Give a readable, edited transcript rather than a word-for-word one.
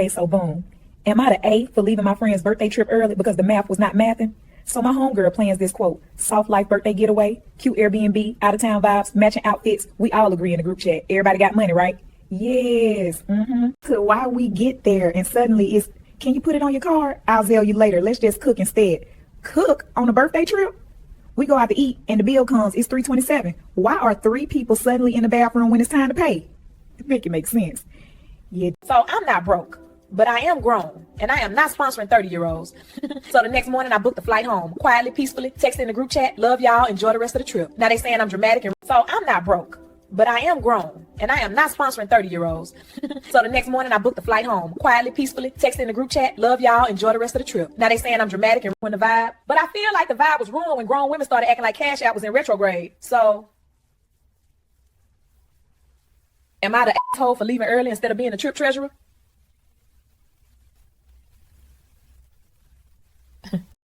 Okay, so boom. Am I the A for leaving my friend's birthday trip early because the math was not mathing? So my homegirl plans this quote, soft life birthday getaway, cute Airbnb, out of town vibes, matching outfits. We all agree in the group chat. Everybody got money, right? Yes. So while we get there and suddenly it's, can you put it on your card? I'll tell you later. Let's just cook instead. Cook on a birthday trip? We go out to eat and the bill comes, it's $327. Why are 3 people suddenly in the bathroom when it's time to pay? Make it make sense. Yeah. So I'm not broke, but I am grown, and I am not sponsoring 30-year-olds. So the next morning I booked the flight home, quietly, peacefully, texting the group chat, love y'all, enjoy the rest of the trip. Now they saying I'm dramatic, and so I'm not broke, but I am grown, and I am not sponsoring 30-year-olds. So the next morning I booked the flight home, quietly, peacefully, texting the group chat, love y'all, enjoy the rest of the trip. Now they saying I'm dramatic and ruin the vibe, but I feel like the vibe was ruined when grown women started acting like Cash App was in retrograde. So am I the asshole for leaving early instead of being the trip treasurer?